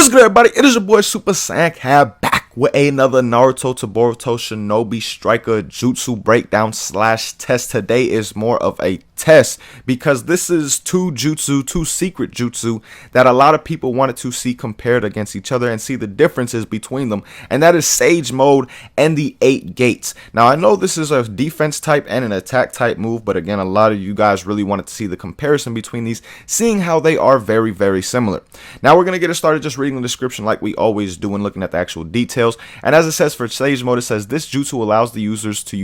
What's good, everybody? It is your boy Super Saiyan Cab back with another Naruto to Boruto Shinobi Striker Jutsu breakdown slash test. Today is more of a test because this is two secret jutsu that a lot of people wanted to see compared against each other and see the differences between them, and that is Sage Mode and the 8 Gates. Now, I know this is a defense type and an attack type move, but again, a lot of you guys really wanted to see the comparison between these, seeing how they are very, very similar. Now, we're going to get it started just reading the description like we always do and looking at the actual details. And as it says for Sage Mode, it says this jutsu allows the users to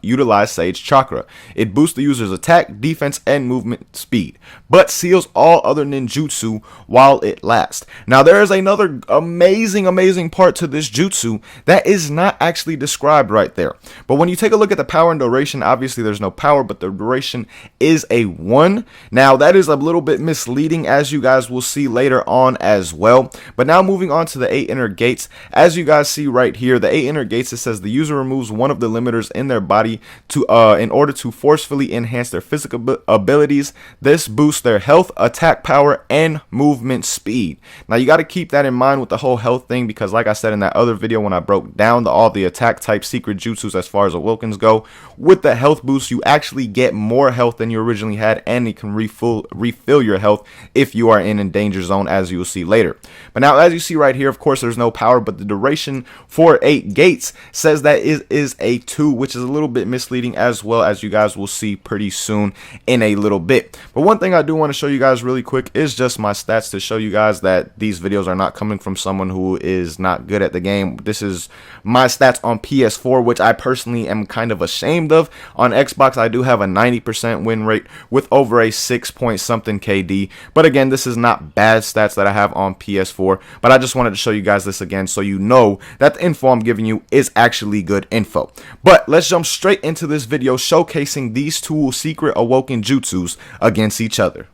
utilize Sage Chakra. It boosts the user's attack, defense, and movement speed, but seals all other ninjutsu while it lasts. Now, there is another amazing part to this jutsu that is not actually described right there. But when you take a look at the power and duration, obviously there's no power, but the duration is a 1. Now, that is a little bit misleading, as you guys will see later on as well. But now moving on to the 8 inner gates, as you guys see right here, the 8 inner gates, it says the user removes one of the limiters in their body to in order to forcefully enhance their physical abilities. This boosts their health, attack power, and movement speed. Now, you got to keep that in mind with the whole health thing, because like I said in that other video when I broke down all the attack type secret jutsus as far as Awokens go, with the health boost you actually get more health than you originally had, and it can refill your health if you are in a danger zone, as you will see later. But now, as you see right here, of course there's no power, but the duration for 8 gates says that it is a 2, which is a little bit misleading, as well, as you guys will see pretty soon in a little bit. But one thing I do want to show you guys really quick is just my stats to show you guys that these videos are not coming from someone who is not good at the game. This is my stats on PS4, which I personally am kind of ashamed of. On Xbox, I do have a 90% win rate with over a 6 point something KD. But again, this is not bad stats that I have on PS4, but I just wanted to show you guys this again so you know that the info I'm giving you is actually good info. But let's jump straight into this video showcasing these two secret Awoken jutsus against each other.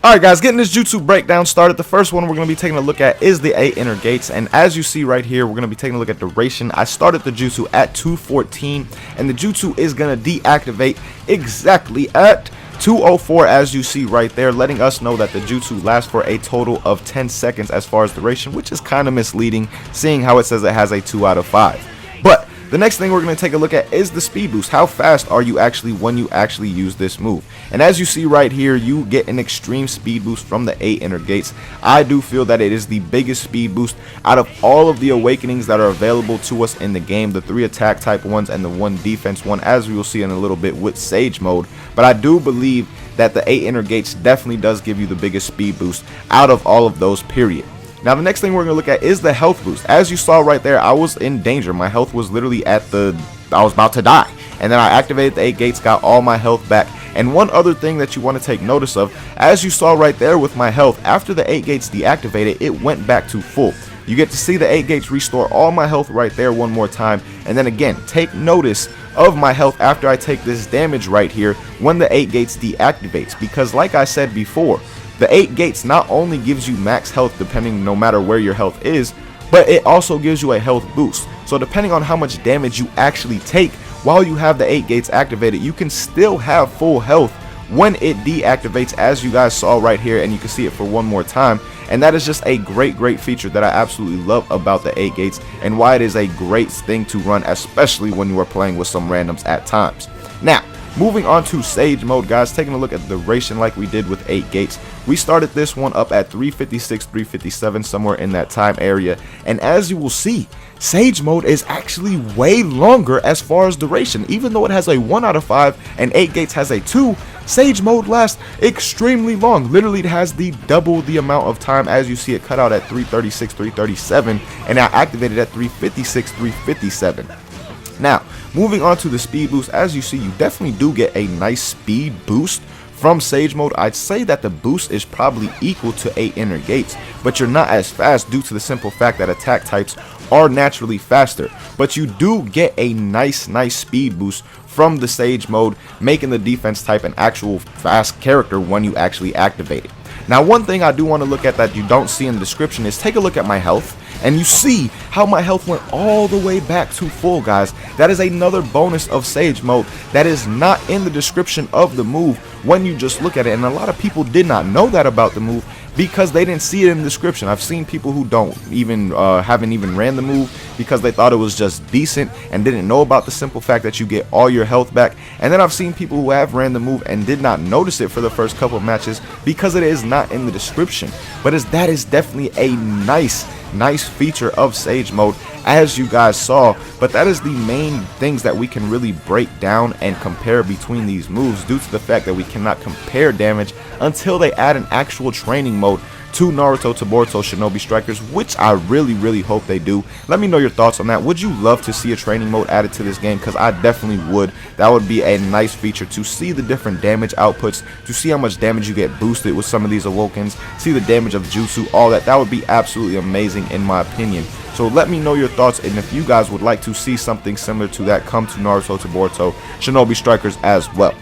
Alright guys, getting this jutsu breakdown started. The first one we're going to be taking a look at is the 8 inner gates, and as you see right here, we're going to be taking a look at duration. I started the jutsu at 2:14, and the jutsu is going to deactivate exactly at 2:04, as you see right there, letting us know that the jutsu lasts for a total of 10 seconds as far as duration, which is kind of misleading, seeing how it says it has a 2 out of 5. But the next thing we're going to take a look at is the speed boost. How fast are you actually when you actually use this move? And as you see right here, you get an extreme speed boost from the 8 inner gates. I do feel that it is the biggest speed boost out of all of the awakenings that are available to us in the game, the 3 attack type ones and the 1 defense one, as we will see in a little bit with Sage Mode. But I do believe that the 8 inner gates definitely does give you the biggest speed boost out of all of those, period. Now, the next thing we're going to look at is the health boost. As you saw right there, I was in danger. My health was literally I was about to die. And then I activated the 8 gates, got all my health back. And one other thing that you want to take notice of, as you saw right there with my health, after the 8 gates deactivated, it went back to full. You get to see the 8 gates restore all my health right there one more time. And then again, take notice of my health after I take this damage right here when the 8 gates deactivates. Because like I said before, the 8 gates not only gives you max health depending no matter where your health is, but it also gives you a health boost. So depending on how much damage you actually take while you have the 8 gates activated, you can still have full health when it deactivates, as you guys saw right here, and you can see it for one more time. And that is just a great feature that I absolutely love about the 8 gates, and why it is a great thing to run, especially when you are playing with some randoms at times. Now, moving on to Sage Mode, guys, taking a look at the duration like we did with 8 gates. We started this one up at 3:56, 3:57, somewhere in that time area. And as you will see, Sage Mode is actually way longer as far as duration. Even though it has a 1 out of 5 and 8 gates has a 2, Sage Mode lasts extremely long. Literally, it has the double the amount of time. As you see, it cut out at 3:36, 3:37, and now activated at 3:56, 3:57. Now, moving on to the speed boost, as you see, you definitely do get a nice speed boost from Sage Mode. I'd say that the boost is probably equal to 8 inner gates, but you're not as fast due to the simple fact that attack types are naturally faster. But you do get a nice speed boost from the Sage Mode, making the defense type an actual fast character when you actually activate it. Now, one thing I do want to look at that you don't see in the description is take a look at my health, and you see how my health went all the way back to full, guys. That is another bonus of Sage Mode that is not in the description of the move when you just look at it, and a lot of people did not know that about the move, because they didn't see it in the description. I've seen people who don't even haven't even ran the move because they thought it was just decent and didn't know about the simple fact that you get all your health back. And then I've seen people who have ran the move and did not notice it for the first couple of matches because it is not in the description. But that is definitely a nice feature of Sage Mode, as you guys saw. But that is the main things that we can really break down and compare between these moves, due to the fact that we cannot compare damage until they add an actual training mode to Naruto to Boruto Shinobi Strikers, which I really hope they do. Let me know your thoughts on that. Would you love to see a training mode added to this game? Because I definitely would. That would be a nice feature to see the different damage outputs, to see how much damage you get boosted with some of these Awokens, see the damage of Jutsu, all that. That would be absolutely amazing in my opinion. So let me know your thoughts, and if you guys would like to see something similar to that come to Naruto to Boruto Shinobi Strikers as well.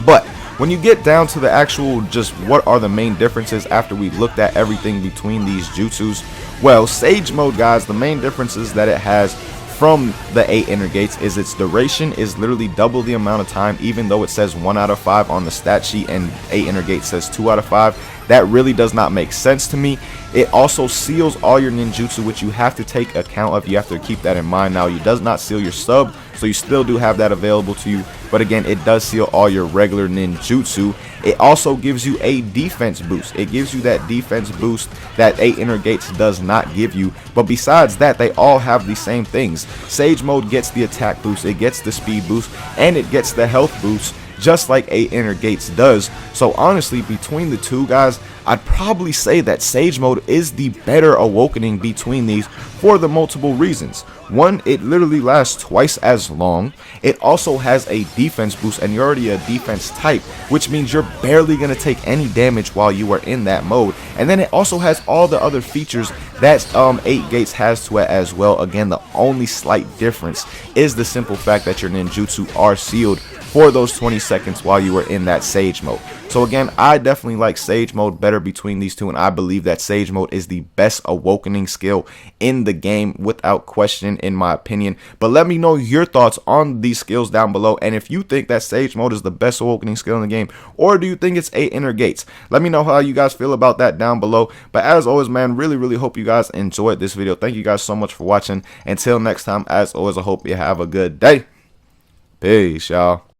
But when you get down to the actual just what are the main differences after we looked at everything between these jutsus, well, Sage Mode, guys, the main differences that it has from the 8 inner gates is its duration is literally double the amount of time, even though it says 1 out of 5 on the stat sheet and 8 inner gates says 2 out of 5. That really does not make sense to me. It also seals all your ninjutsu, which you have to take account of. You have to keep that in mind. Now, it does not seal your sub, so you still do have that available to you. But again, it does seal all your regular ninjutsu. It also gives you a defense boost. It gives you that defense boost that 8 inner gates does not give you. But besides that, they all have the same things. Sage Mode gets the attack boost, it gets the speed boost, and it gets the health boost, just like 8 inner gates does. So honestly, between the two, guys, I'd probably say that Sage Mode is the better awakening between these for the multiple reasons. One, it literally lasts twice as long. It also has a defense boost, and you're already a defense type, which means you're barely going to take any damage while you are in that mode. And then it also has all the other features that 8 gates has to it as well. Again, the only slight difference is the simple fact that your ninjutsu are sealed for those 20 seconds while you were in that Sage Mode. So again, I definitely like Sage Mode better between these two, and I believe that Sage Mode is the best awakening skill in the game without question, in my opinion. But let me know your thoughts on these skills down below, and if you think that Sage Mode is the best awakening skill in the game, or do you think it's 8 inner gates? Let me know how you guys feel about that down below. But as always, man, really hope you guys enjoyed this video. Thank you guys so much for watching. Until next time, as always, I hope you have a good day. Peace, y'all.